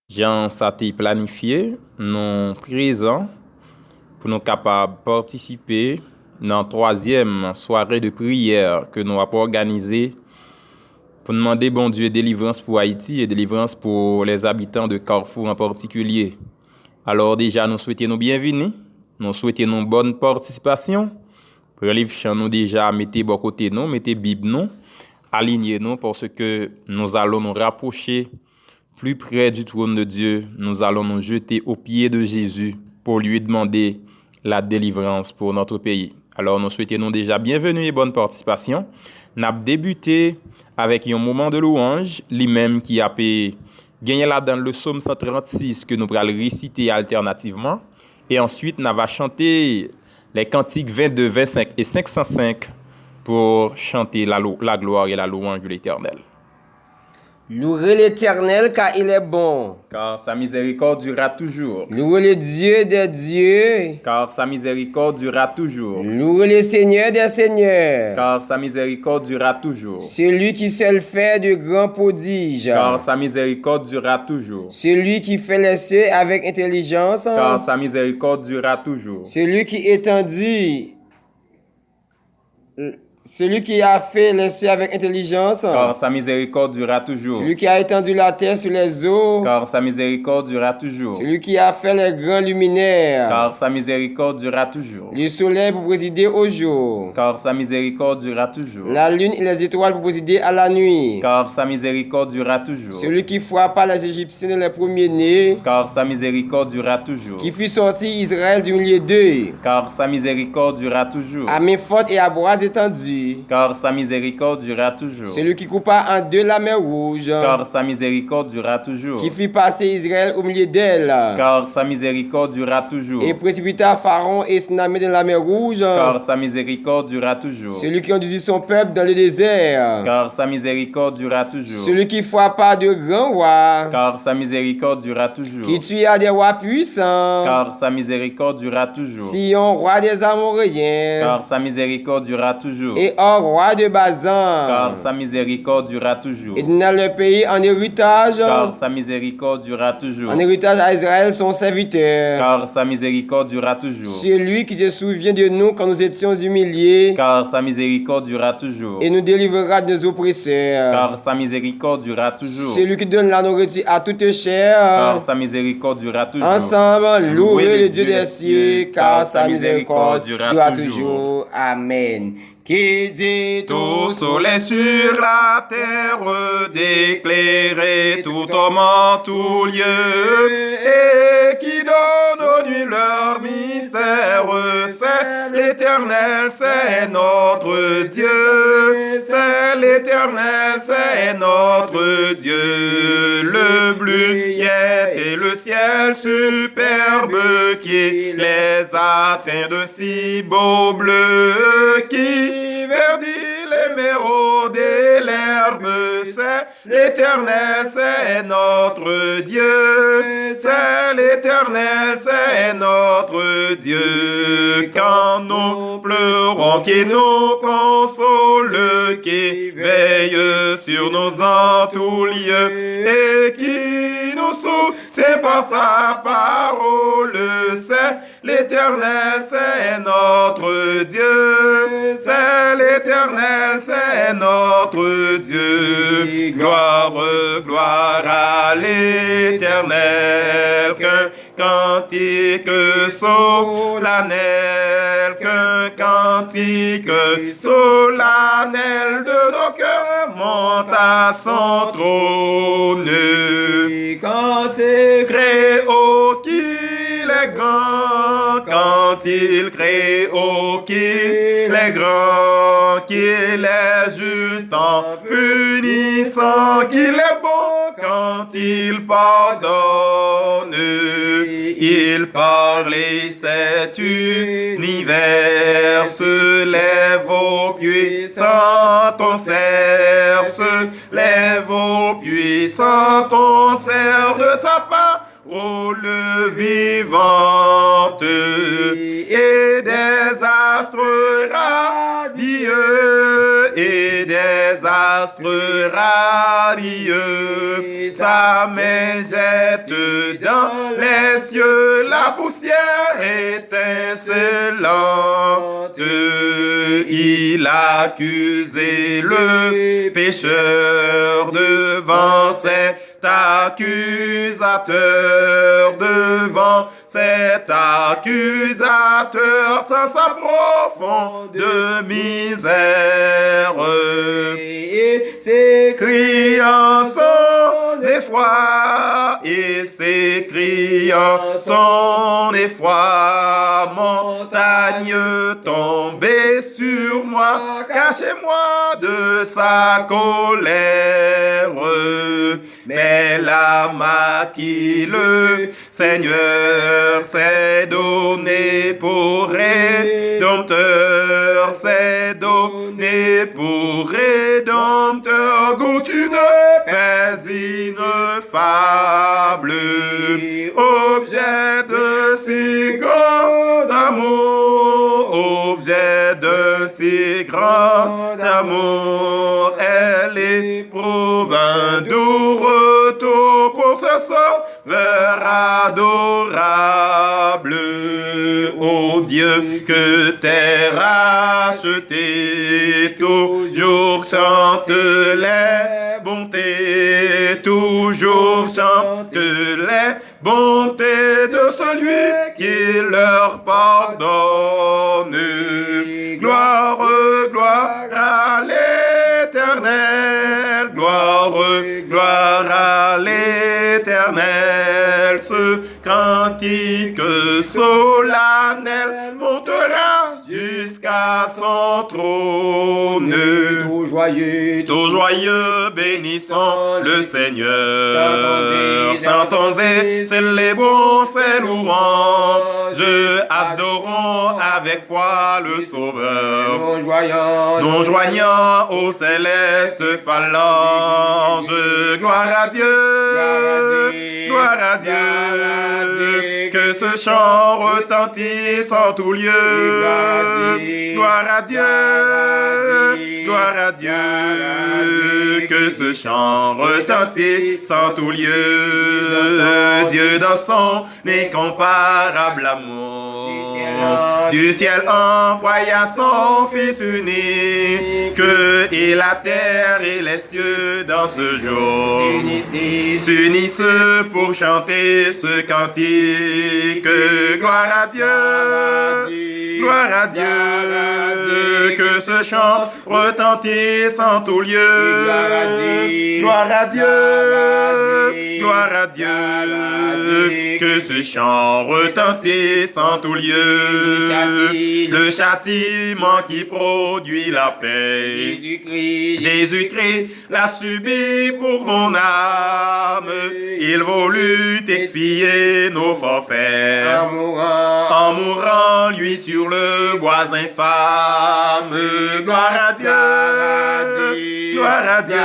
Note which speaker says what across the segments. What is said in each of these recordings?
Speaker 1: Jean ça été planifié, nous présents pour nous capables de participer dans la troisième soirée de prière que nous avons organisée pour demander bon Dieu délivrance pour Haïti et délivrance pour les habitants de Carrefour en particulier. Alors déjà, nous souhaitons nous bienvenue, nous souhaitons une bonne participation. Pour le livre chant, nous déjà mettez bon côté nous, mettez Bible nous, alignez nous parce que nous allons nous rapprocher plus près du trône de Dieu. Nous allons nous jeter aux pieds de Jésus pour lui demander la délivrance pour notre pays. Alors nous souhaitons déjà bienvenue et bonne participation. Nous avons débuté avec un moment de louange, lui-même qui a gagné là dans le psaume 136 que nous allons réciter alternativement. Et ensuite, nous avons chanté les cantiques 22, 25 et 505 pour chanter la gloire et la louange de l'Éternel.
Speaker 2: Louez l'Éternel car il est bon.
Speaker 1: Car sa miséricorde durera toujours.
Speaker 2: Louez le Dieu des dieux.
Speaker 1: Car sa miséricorde durera toujours.
Speaker 2: Louez le Seigneur des seigneurs.
Speaker 1: Car sa miséricorde durera toujours.
Speaker 2: Celui qui seul fait de grands prodiges.
Speaker 1: Car sa miséricorde durera toujours.
Speaker 2: Celui qui fait les cieux avec intelligence.
Speaker 1: Car sa miséricorde durera toujours.
Speaker 2: Celui qui a fait les cieux avec intelligence.
Speaker 1: Car sa miséricorde durera toujours.
Speaker 2: Celui qui a étendu la terre sur les eaux.
Speaker 1: Car sa miséricorde durera toujours.
Speaker 2: Celui qui a fait les grands luminaires.
Speaker 1: Car sa miséricorde durera toujours.
Speaker 2: Le soleil pour présider au jour.
Speaker 1: Car sa miséricorde durera toujours.
Speaker 2: La lune et les étoiles pour présider à la nuit.
Speaker 1: Car sa miséricorde durera toujours.
Speaker 2: Celui qui frappa les Égyptiens les premiers-nés.
Speaker 1: Car sa miséricorde durera toujours.
Speaker 2: Qui fit sortir Israël du milieu d'eux.
Speaker 1: Car sa miséricorde durera toujours.
Speaker 2: À main forte et à bras étendus.
Speaker 1: Car sa miséricorde durera toujours.
Speaker 2: Celui qui coupa en deux la mer rouge.
Speaker 1: Car sa miséricorde durera toujours.
Speaker 2: Qui fit passer Israël au milieu d'elle.
Speaker 1: Car sa miséricorde durera toujours.
Speaker 2: Et précipita Pharaon et son armée dans la mer rouge.
Speaker 1: Car sa miséricorde durera toujours.
Speaker 2: Celui qui conduisit son peuple dans le désert.
Speaker 1: Car sa miséricorde durera toujours.
Speaker 2: Celui qui frappa de grands rois.
Speaker 1: Car sa miséricorde durera toujours.
Speaker 2: Qui tua des rois puissants.
Speaker 1: Car sa miséricorde durera toujours.
Speaker 2: Sion, roi des Amoréens.
Speaker 1: Car sa miséricorde durera toujours.
Speaker 2: Et Og, roi de Bazan.
Speaker 1: Car sa miséricorde durera toujours.
Speaker 2: Et donna le pays en héritage.
Speaker 1: Car sa miséricorde durera toujours.
Speaker 2: En héritage à Israël son serviteur.
Speaker 1: Car sa miséricorde durera toujours.
Speaker 2: Celui qui se souvient de nous quand nous étions humiliés.
Speaker 1: Car sa miséricorde durera toujours.
Speaker 2: Et nous délivrera de nos oppresseurs.
Speaker 1: Car sa miséricorde durera toujours.
Speaker 2: Celui qui donne la nourriture à toute chair.
Speaker 1: Car sa miséricorde durera toujours.
Speaker 2: Ensemble, louez le Dieu des cieux, car sa miséricorde durera toujours. Amen. Qui dit
Speaker 1: Tout soleil sur la terre, d'éclairer tout homme en tout lieu, et qui donne aux nuits leur mystère, c'est l'Éternel, c'est notre Dieu, c'est l'Éternel, c'est notre Dieu, le bleuette et le ciel superbe qui les atteint de si beaux bleus, qui verdit les mers et l'herbe, c'est l'Éternel, c'est notre Dieu, c'est l'Éternel, c'est notre Dieu. Quand nous pleurons, qui nous console, qui veille sur nous en tout lieu, et qui nous soutient par sa parole, c'est l'Éternel, c'est notre Dieu, c'est l'Éternel, c'est notre Dieu. Gloire, gloire à l'Éternel, qu'un cantique solennel, qu'un cantique solennel de nos cœurs monte à son trône. Quand c'est créé au qu'il est grand, quand il crée au qu'il est grand, qu'il est juste en punissant, qu'il est bon quand il pardonne. Il parle et cet univers se lève au puissant ton cerce, lève au puissant ton cerf de sa parole vivante et des astres radieux et des astres rallieux. Sa main jette dans les cieux la poussière étincelante. Il accusait le pécheur devant cet accusateur, devant cet accusateur, sans sa profonde misère. Ses cris en son effroi, et ses cris en son effroi, montagne tombée sur moi, cachez-moi de sa colère. Mais la qui le Seigneur s'est donné pour rédempteur, s'est donné pour rédempteur, goûte une paix ineffable, objet de si grand amour, objet de si grand amour, elle éprouve un doux retour pour ce sauveur adorable. Ô Dieu, que t'es racheté, toujours chante les bontés, toujours chante les bontés de celui qui leur pardonne. Gloire, gloire à l'Éternel, gloire, gloire à l'Éternel. Ce cantique solennel montera jusqu'à son trône. Tout joyeux, bénissons le Seigneur. Chantons-y, célébrons ses louanges, adorons avec foi le Sauveur. Nous joignons au céleste phalange. Gloire à Dieu, gloire à Dieu. Que ce chant retentisse en tout lieu. Gloire à Dieu, gloire à Dieu. Que ce chant retentisse en tout lieu. Dieu dans son incomparable amour, du ciel envoya son Fils unique, et la terre et les cieux dans ce jour s'unissent pour chanter ce cantique. Gloire à Dieu, gloire à Dieu, que ce chant retentisse en tout lieu. Gloire à Dieu, gloire à Dieu, que ce chant retentisse en tout lieu. Le châtiment qui produit la paix, Jésus-Christ l'a subi pour mon âme. Il voulut expier nos forfaits en mourant lui sur le bois infâme. Gloire à Dieu, gloire à Dieu,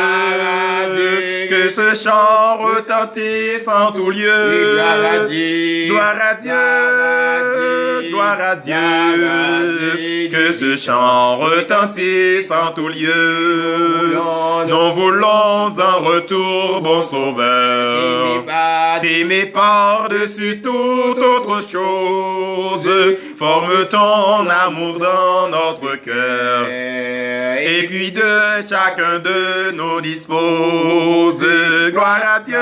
Speaker 1: que ce chant retentisse en tout lieu. Gloire à Dieu, gloire à Dieu, que ce chant retentisse en tout lieu. Nous voulons un retour, bon Sauveur, t'aimer par-dessus toute autre chose. Forme ton amour dans notre cœur, et puis de chacun de nous dispose. Gloire à Dieu,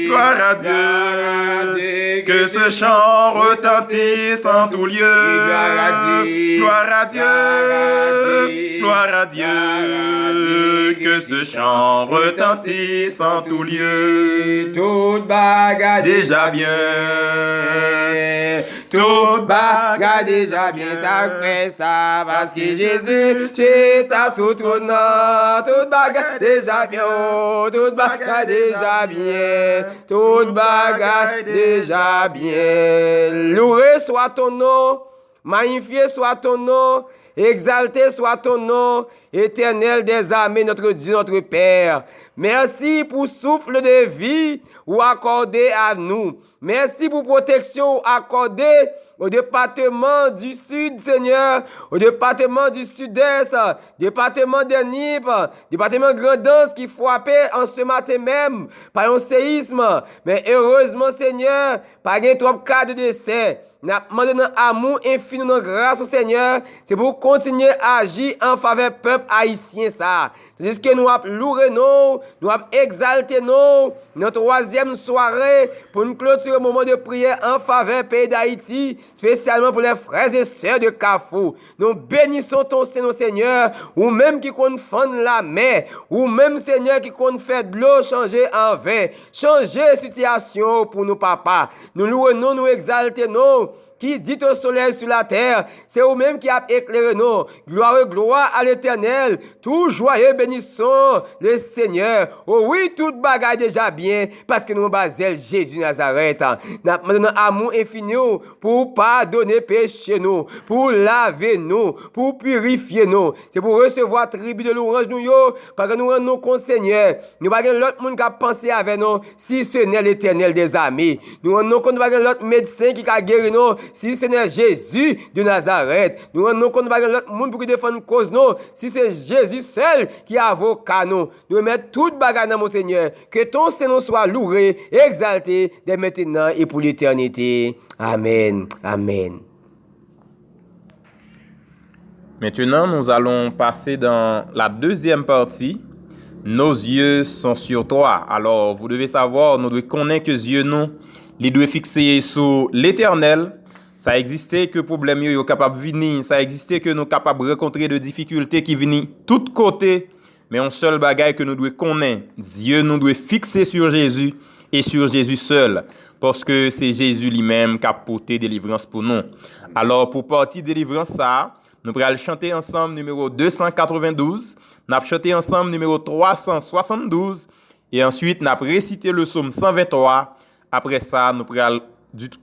Speaker 1: gloire à Dieu, que ce chant retentisse en tout lieu. Gloire à Dieu, gloire à Dieu, que ce chant retentisse en tout lieu.
Speaker 2: Toute bagarre
Speaker 1: Déjà bien,
Speaker 2: toute bagarre déjà bien, ça fait ça, parce que Jésus, c'est ta sous trône. Toute bagarre déjà bien, oh, toute bagarre déjà bien, toute bagarre déjà bien. Loué soit ton nom, magnifié soit ton nom, exalté soit ton nom, Éternel des armées, notre Dieu, notre Père. Merci pour souffle de vie ou accordé à nous. Merci pour protection accordée au département du sud, Seigneur, au département du sud-est, département des Nippes, département Grandance qui frappait en ce matin même par un séisme. Mais heureusement, Seigneur, pas de trop cas de décès. Nous demandons amour infini, notre grâce au Seigneur. C'est pour continuer à agir en faveur du peuple haïtien. C'est ce que nous avons loué, nous avons exalté notre troisième soirée pour nous clôturer un moment de prière en faveur du pays d'Haïti, spécialement pour les frères et sœurs de Carrefour. Nous bénissons ton Seigneur, ou même qui compte fendre la mer, ou même Seigneur qui compte faire de l'eau changer en vin, changer la situation pour nous, papa. Nous louons, nous exaltons, qui dit au soleil sur la terre, c'est vous-même qui a éclairé nous. Gloire à l'Éternel, tout joyeux bénissons le Seigneur. Oh oui, toute bagaille déjà bien, parce que nous basons Jésus Nazareth. Nous demandons amour infini pour pardonner péché nous, pour laver nous, pour purifier nous. C'est pour recevoir tribu de louange nous, parce que nous rendons compte Seigneur. Nous n'avons pas l'autre monde qui a pensé avec nous, si ce n'est l'Éternel des amis. Nous rendons compte de l'autre médecin qui a guéri nous, si ce n'est Jésus de Nazareth. Nous rendons compte de l'autre monde pour défendre cause nous, si c'est Jésus seul qui est avocat nous. Nous remettons toute bagarre dans mon Seigneur. Que ton Seigneur soit loué, exalté dès maintenant et pour l'éternité. Amen. Amen.
Speaker 1: Maintenant, nous allons passer dans la deuxième partie. Nos yeux sont sur toi. Alors, vous devez savoir, nous devons connaître que yeux nous, les doivent fixer sur l'Éternel. Ça existait que problème yo capable venir, ça existait que nous capable rencontrer de difficultés qui viennent tout côté, mais un seul bagaille que nous devons connaître, Dieu nous doit fixer sur Jésus et sur Jésus seul, parce que c'est Jésus lui-même qui a porté délivrance pour nous. Alors pour partie délivrance ça, nous allons chanter ensemble numéro 292, nous allons chanter ensemble numéro 372 et ensuite nous allons réciter le psaume 123. Après ça, nous allons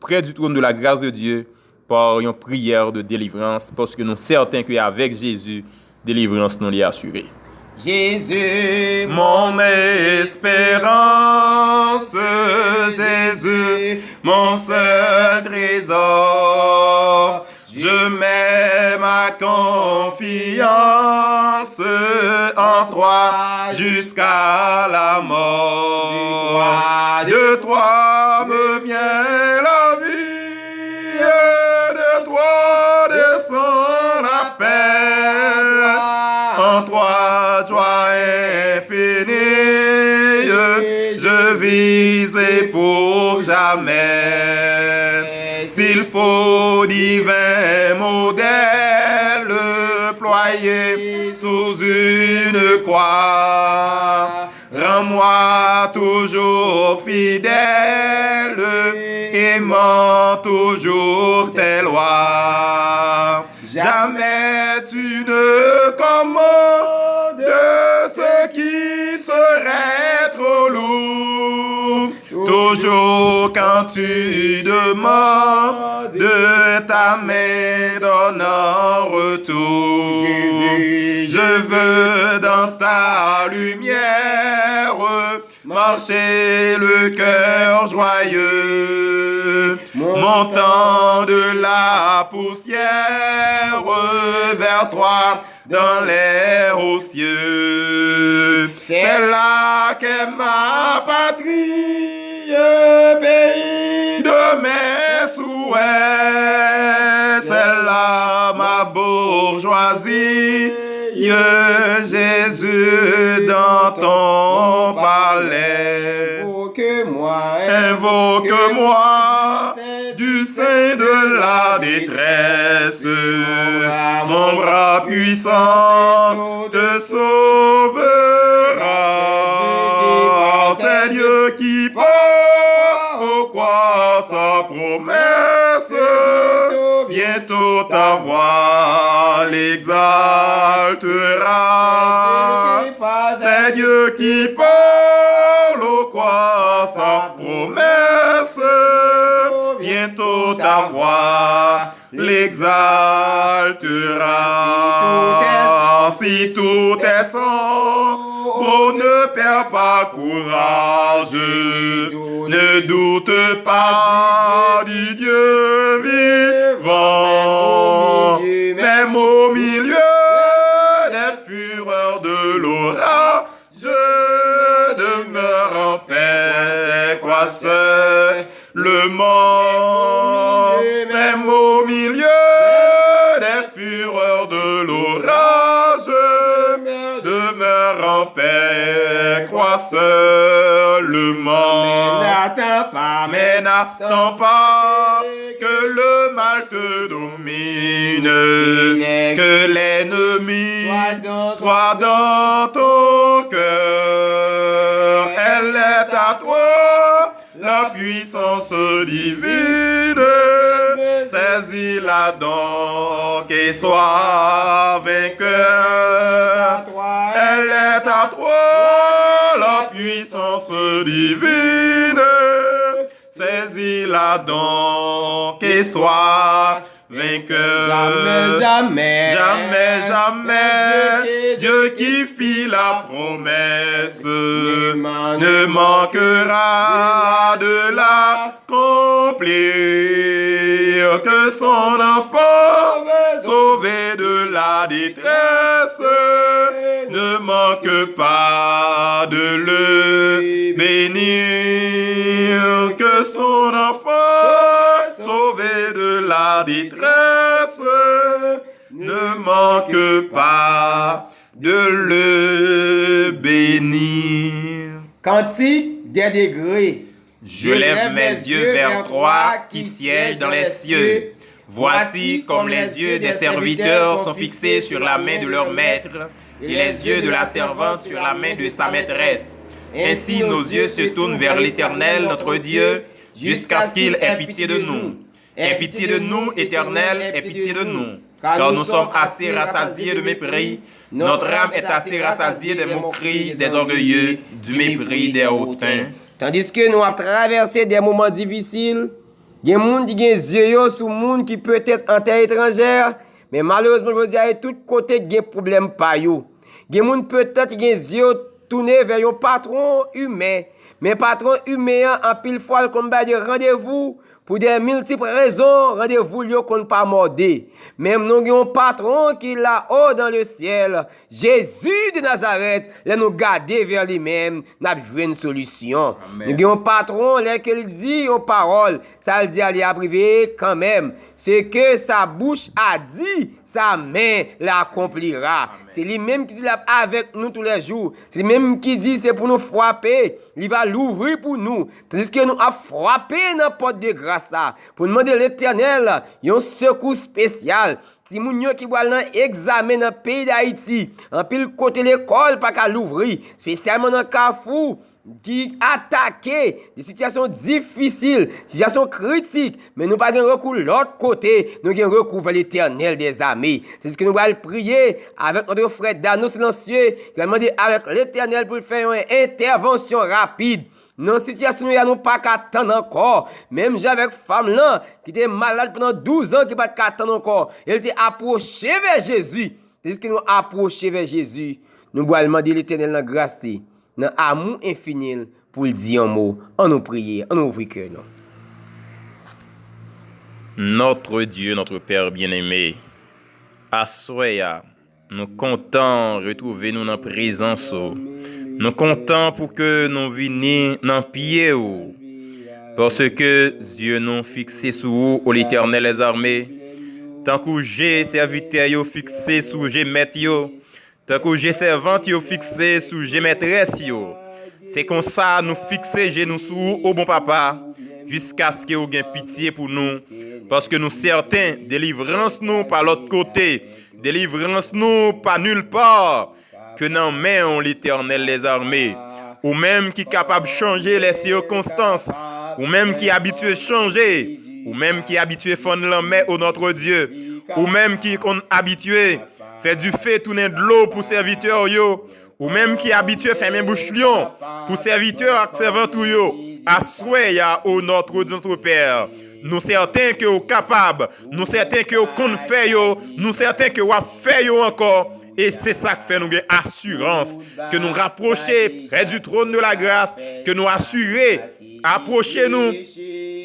Speaker 1: près du trône de la grâce de Dieu par une prière de délivrance parce que nous sommes certains qu'avec Jésus, délivrance nous l'est assurée.
Speaker 2: Jésus,
Speaker 1: mon espérance, Jésus, mon seul trésor, je mets ma confiance en toi jusqu'à la mort. De toi me vient la vie, de toi descend la paix. En toi, joie infinie, je vise pour jamais. S'il faut divin modèle ployé sous une croix, rends-moi toujours fidèle, aimant toujours tes lois. Jamais tu ne commandes ce qui serait trop lourd. Toujours quand tu demandes, ta main donne en retour. Je veux dans ta lumière marcher le cœur joyeux, montant de la poussière vers toi dans l'air aux cieux. C'est là qu'est ma patrie, pays de mes souhaits. C'est là ma bourgeoisie, Jésus dans ton palais. Invoque-moi du sein de la détresse. Mon bras puissant te sauvera. C'est Dieu qui pourquoi sa promesse. Bientôt ta voix l'exaltera. C'est Dieu qui parle, au quoi sa promesse. Bientôt ta voix l'exaltera. Si tout est sombre, ne perds pas courage. Ne doute pas du Dieu vivant. même au milieu des fureurs de l'orage, je demeure en paix, quoi seulement, même au milieu des fureurs de l'orage, je demeure en paix, quoi seulement. Mais n'attends pas que le mal te domine, que l'ennemi soit dans ton cœur. Elle est à toi, la puissance divine. Saisis-la donc et sois vainqueur. Elle est à toi, la puissance divine. Saisis-la donc et sois vainqueur. Jamais, Dieu qui fit la promesse ne manquera de l'accomplir. Que son enfant, sauvé de la détresse, ne manque pas de le bénir. Que son enfant, sauvé de la détresse, ne manque pas de le bénir.
Speaker 2: Cantique des degrés.
Speaker 1: Je lève mes yeux vers toi qui sièges dans les cieux. Voici comme les yeux des serviteurs sont fixés sur la main de leur maître et les yeux de la servante sur la main de sa maîtresse. Ainsi nos yeux se tournent vers l'Éternel, notre Dieu, jusqu'à ce qu'il ait pitié de nous. Aie pitié de nous, Éternel, aie pitié de nous. Car nous sommes assez rassasiés de mépris. Notre âme est assez rassasiée des moqueries des orgueilleux, du mépris des hautains.
Speaker 2: Tandis que nous avons traversé des moments difficiles, il y a des gens qui ont des yeux sur le monde qui peut être en terre étrangère, mais malheureusement, je veux dire, de tous côtés, il y a des problèmes par eux. Il y a des gens peut-être qui ont des yeux tournés vers un patron humain, mais patron humain, en pile fois, comme de rendez-vous, pour des multiples raisons, rendez-vous lui qu'on ne pas mordé. Même nous avons un patron qui est là-haut dans le ciel. Jésus de Nazareth, là nous garder vers lui-même, nous avons une solution. Amen. Nous avons un patron, là qu'il dit aux paroles, ça le dit à l'abriver quand même. Ce que sa bouche a dit, sa main l'accomplira. C'est lui-même qui dit là avec nous tous les jours. C'est lui-même qui dit c'est pour nous frapper. Il va l'ouvrir pour nous. Tandis que nous a frappé dans la porte de grâce là. Pour demander à l'Éternel, il y a un secours spécial. Si moun yo qui boit dans examen dans le pays d'Haïti, en pile côté l'école pas qu'à l'ouvrir, spécialement dans Carrefour, qui attaquent des situations difficiles, situations critiques, mais nous pas de recours l'autre côté, nous avons recours vers l'Éternel des armées. C'est ce que nous allons prier avec notre frère Dano Silencieux, qui va demander avec l'Éternel pour faire une intervention rapide. Dans la situation, nous n'avons pas qu'à attendre encore. Même j'avais une femme là, qui était malade pendant 12 ans, qui n'a pas qu'à attendre encore. Elle était approchée vers Jésus. C'est ce que nous approchons vers Jésus. Nous allons demander l'Éternel dans la grâce, dans l'amour infini, pour le dire un mot. On nous prie, on nous ouvre le cœur.
Speaker 1: Notre Dieu, notre Père bien-aimé, à Soya, nous comptons retrouver nous dans la présence. Nous comptons pour que nous venions dans pied. Parce que Dieu nous fixé sous l'Éternel des armées. Tant que j'ai serviteur fixé sous j'ai maître. Tant que j'ai servante fixé sous j'ai maîtresse. C'est comme ça nous fixer genoux sous au bon papa. Jusqu'à ce que vous ayez pitié pour nous. Parce que nous certains, délivrance nous par l'autre côté. Délivrance nous pas nulle part. Que dans main l'Éternel des armées. Ou même qui est capable de changer les circonstances. Ou même qui est habitué à changer. Ou même qui est habitué à faire la main au notre Dieu. Ou même qui est habitué à faire du feu tourner de l'eau pour serviteur yo. Ou même qui est habitué à faire même bouche lion pour serviteur et servant yo. Assoyez au notre Dieu, notre Père. Nous certains que vous capable, nous certains que vous compte faire yo, nous certains que vous fait yo encore. Et c'est ça qui fait nous une assurance, que nous rapprocher près du trône de la grâce, que nous assurer, approcher nous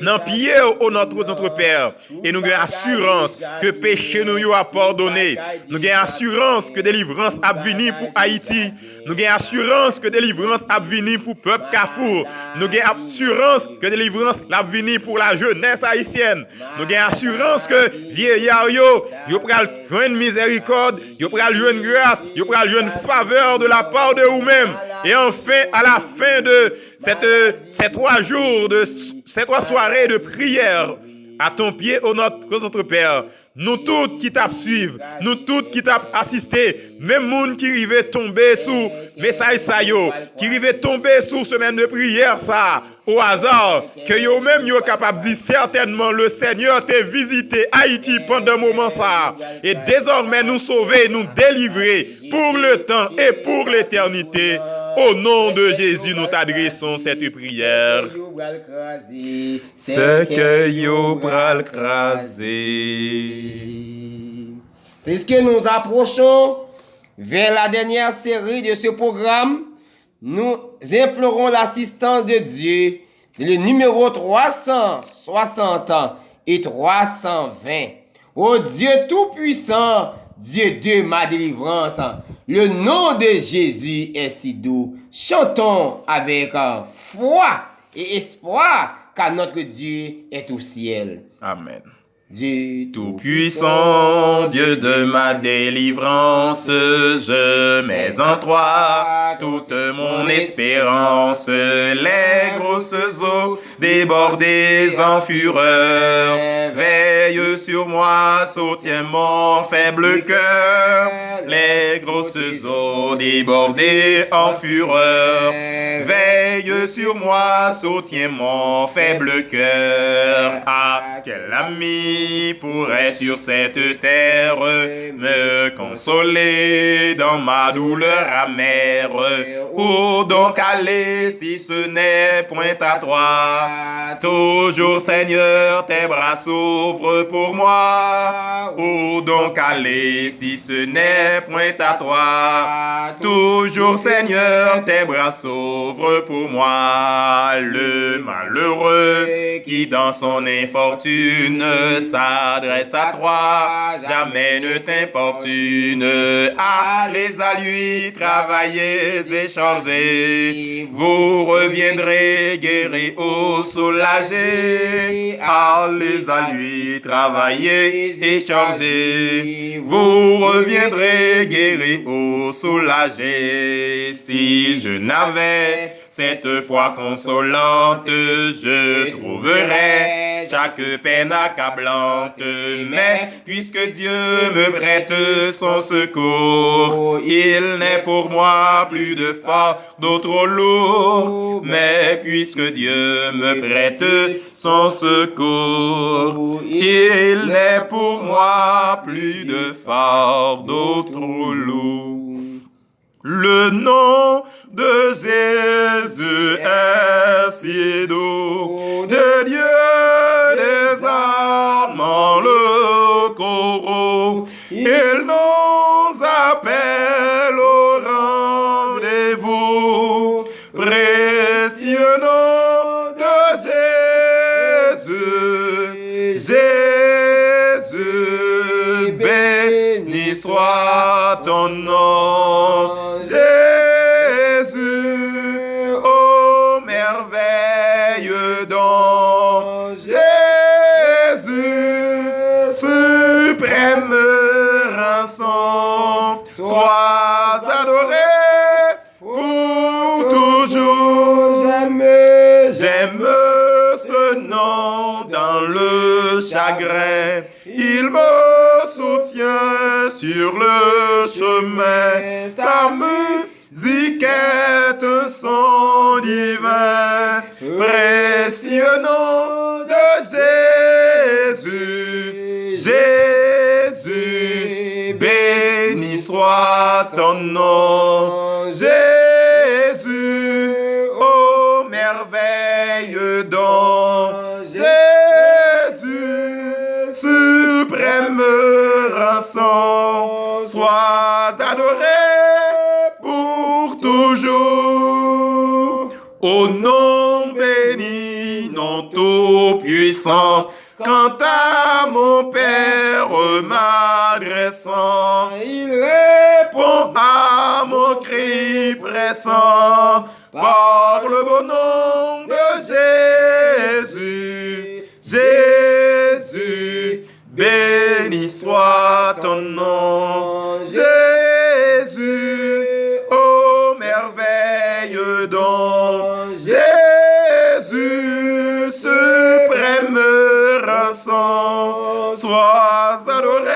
Speaker 1: Dans pied au notre Père. Et nous avons assurance que péché nous a pardonné. Nous avons assurance que délivrance a venir pour Haïti. Nous avons assurance que délivrance a venir pour le peuple Carrefour. Nous avons assurance que délivrance a venir pour la jeunesse haïtienne. Nous avons assurance que vieillard yo pral joindre miséricorde, yo pral joindre grâce, yo pral joindre faveur de la part de vous-même. Et enfin, à la fin de ces 3 jours, ces 3 soirées de prière, à ton pied, au notre Père, nous tous qui t'as suivre, nous tous qui t'as assisté, même moun qui rive tomber sous message ça yo, qui rive tomber sous semaine de prière ça, au hasard, que yo même yo capable de dire certainement le Seigneur t'a visité Haïti pendant un moment ça, et désormais nous sauver, nous délivrer pour le temps et pour l'éternité. Au nom de Jésus, nous t'adressons cette prière. Ce que yo pral craser.
Speaker 2: Puisque nous approchons vers la dernière série de ce programme, nous implorons l'assistance de Dieu, le numéro 360 et 320. Ô Dieu Tout-Puissant, Dieu de ma délivrance, le nom de Jésus est si doux. Chantons avec foi et espoir, car notre Dieu est au ciel.
Speaker 1: Amen.
Speaker 2: Dieu
Speaker 1: Tout-Puissant, Dieu de ma délivrance, je mets en toi toute mon espérance. Les grosses eaux débordées en fureur, veille sur moi, soutiens mon faible cœur. Les grosses eaux débordées en fureur, veille sur moi, soutiens mon faible cœur. Ah, quel ami pourrait sur cette terre me consoler dans ma douleur amère. Où donc aller si ce n'est point à toi? Toujours Seigneur, tes bras s'ouvrent pour moi. Où donc aller si ce n'est point à toi? Toujours Seigneur, tes bras s'ouvrent pour moi. Le malheureux qui dans son infortune s'adresse à toi, jamais ne t'importune. Allez à lui, travaillez et chargez, vous reviendrez guéris ou soulagés. Allez à lui, travaillez et chargez, vous reviendrez guéris ou soulagés. Si je n'avais cette foi consolante, je trouverais chaque peine accablante. Mais puisque Dieu me prête son secours, il n'est pour moi plus de fardeau trop lourd. Mais puisque Dieu me prête son secours, il n'est pour moi plus de fardeau trop lourd. Le nom de Jésus est si doux, de Dieu désarmant le courroux. Il nous appelle au rendez-vous, précieux nom de Jésus. Jésus, béni soit ton nom. Jésus, ô merveille don. Jésus, suprême rançon. Sois adoré pour toujours. J'aime ce nom dans le chagrin. Il me soutient sur le chemin. Sa musique est un son divin. Précieux nom de Jésus. Jésus, béni soit ton nom. Jésus, ô merveille don. Jésus, suprême rançon. Sois adoré pour toujours. Au nom béni, nom ton tout-puissant. Quant à mon Père m'adressant, il répond à mon cri pressant. Par le beau nom de Jésus, Jésus, béni soit ton nom. Jésus, ô merveille don. Jésus, suprême rançon, sois adoré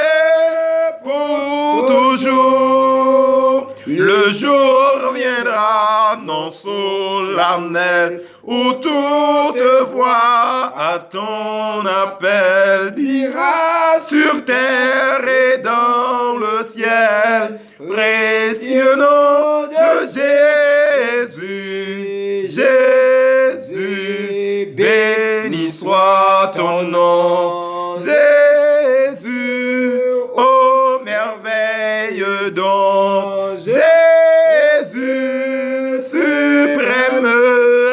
Speaker 1: pour toujours. Le jour viendra, non solennel, où toute voix à ton appel dira sur terre et dans le ciel, précieux nom de Jésus, Jésus, béni soit ton nom. Jésus, ô merveille don. Jésus, suprême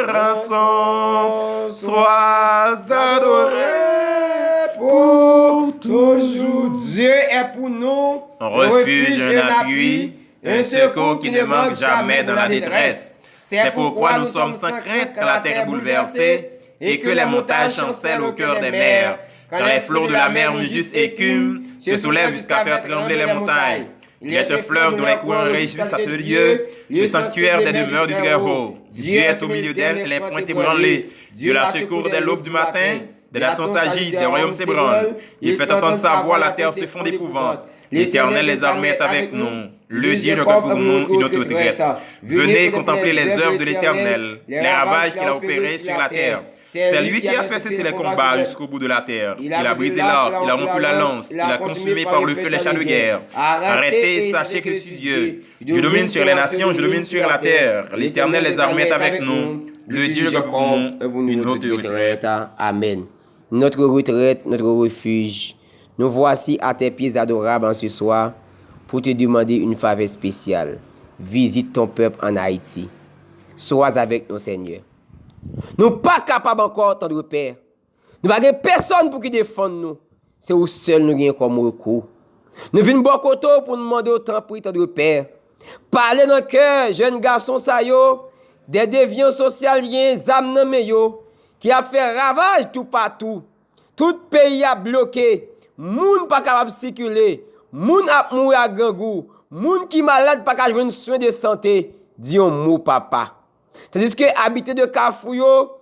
Speaker 1: rançon, sois adoré pour toujours.
Speaker 2: Dieu est pour nous
Speaker 1: un refuge, un appui, un secours qui ne manque jamais dans la détresse. C'est pourquoi nous sommes sans crainte quand la terre est bouleversée et que les montagnes chancellent au cœur des mers. Quand les flots de la mer mugissent et écument, se soulèvent jusqu'à faire trembler les montagnes. Il est un fleuve dont les courants réjouissent à ce lieu, le sanctuaire des demeures du Très-Haut. Dieu est au milieu d'elle, elle est point ébranlée. Dieu la secourt dès l'aube du matin, des nations s'agitent, des royaumes s'ébranlent. Il fait entendre sa voix, la terre se fond d'épouvante. L'Éternel les armées est avec nous. Le Dieu de pour nous une autre retraite. Venez contempler les œuvres de l'Éternel, les ravages qu'il a opérés sur la terre. C'est lui qui a fait cesser les combats jusqu'au bout de la terre. Il a brisé l'arc, il a rompu la lance, il a consumé par le feu les chars de guerre. Arrêtez et sachez que c'est Dieu. Je domine sur les nations, je domine sur la terre. L'Éternel les armées est avec nous. Le Dieu de pour nous une autre retraite.
Speaker 2: Amen. Notre retraite, notre refuge. Nous voici à tes pieds adorables en ce soir pour te demander une faveur spéciale. Visite ton peuple en Haïti. Sois avec nous, Seigneur. Nous ne sommes pas capables encore, tendre Père. Nous n'avons personne pour qui défendre nous. C'est où seul nous avons comme recours. Nous venons beaucoup pour nous demander autant pour tendre Père. Parlez dans le cœur, jeunes garçons, des déviants sociaux, âmes dans yo, qui a fait ravage tout partout. Tout pays a bloqué. Moun pas capable de circuler. Moun a mourir à gangou. Moun qui malade pas capable de soin de santé. Dis un mot, papa. C'est-à-dire que habité de Kafouyo,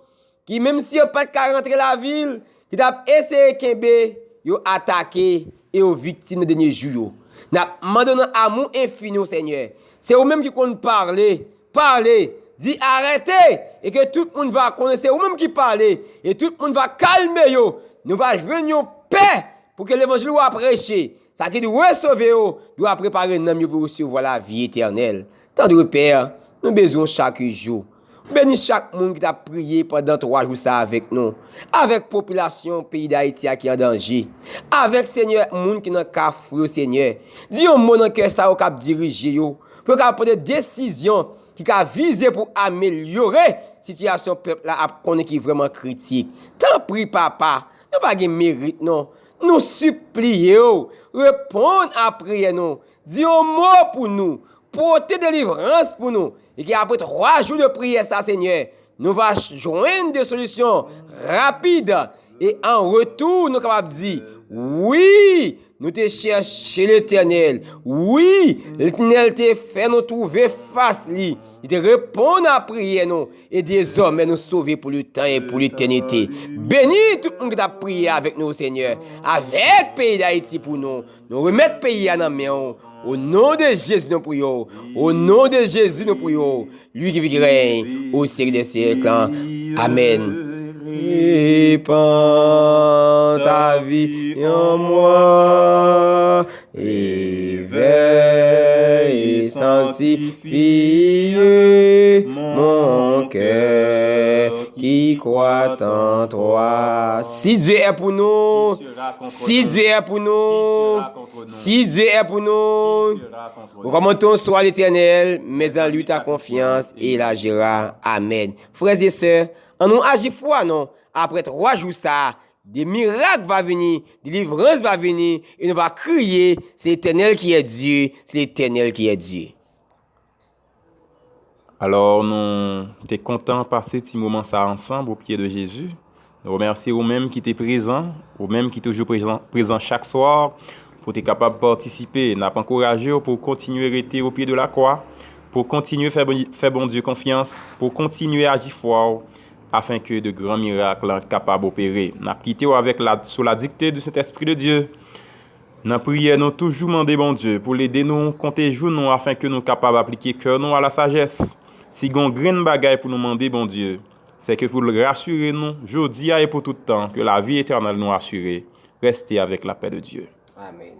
Speaker 2: qui même si on pas rentrer la ville, qui a essayé de yo attaqué et aux victimes de derniers jours. N'a demandé un amour infini au Seigneur. C'est eux même qui comptent parler, dit arrêtez et que tout le monde va connaître, c'est eux même qui parlent et tout le monde va calmer yo. Nous va venir paix pour que l'évangile soit prêché. Ça qui doit sauver doit préparer nous pour recevoir la vie éternelle. Tant de Père, nous besoin chaque jour. Bénis chaque monde qui t'a prié pendant 3 jours ça avec nous. Avec population pays d'Haïti qui est en danger. Avec Seigneur, monde qui dans cafou Seigneur. Dis un mot dans cœur ça au cap diriger yo. Pour qu'on prenne des décisions qui a visé pour améliorer situation peuple là qui est vraiment critique. Tant prie papa, nous pas de mérite non. Nous supplions, répondre à prière nous. Dis un mot pour nous. Porter délivrance pour nous. Et qu'après 3 jours de prière, ça, Seigneur, nous va joindre des solutions rapides. Et en retour, nous sommes capables de dire, oui, nous te cherché l'Éternel. Oui, l'Éternel te fait nous trouver face lui. Il te répond à prière nous. Et désormais nous sauver pour le temps et pour l'éternité. Bénis tout le monde qui a prié avec nous, Seigneur. Avec le pays d'Haïti pour nous. Nous remettons le pays à la main. Au nom de Jésus, nous prions. Au nom de Jésus, nous prions. Lui qui vit règne au siècle des siècles. Amen. Répands ta vie en moi. Éveille et sanctifie mon cœur qui croit en toi. Si Dieu est pour nous, si Dieu est pour nous, si Dieu est pour nous, remontons soit l'Éternel, mais en lui ta confiance et il agira. Amen. Frères et sœurs, On nous agit foi, non. Après 3 jours, ça, des miracles vont venir, des délivrances vont venir, et nous va crier, c'est l'Éternel qui est Dieu, c'est l'Éternel qui est Dieu.
Speaker 1: Alors, nous sommes contents de passer ce moment ça ensemble au pied de Jésus. Nous remercions vous-même qui êtes présents, vous-même qui êtes toujours présents chaque soir, pour être capable de participer. Nous avons encouragé pour continuer à rester au pied de la croix, pour continuer à faire bon Dieu confiance, pour continuer à agir fort, afin que de grands miracles soient capables d'opérer. Nous avons quitté sous la dictée de cet Esprit de Dieu. Dans la prière, nous toujours demandé bon Dieu pour l'aider nous, compter jour nous, afin que nous soyons capables d'appliquer cœur nous à la sagesse. Si nous avons une bagaille pour nous demander bon Dieu, c'est que vous le rassurez nous, aujourd'hui et pour tout temps, que la vie éternelle nous assure. Restez avec la paix de Dieu.
Speaker 2: Amen.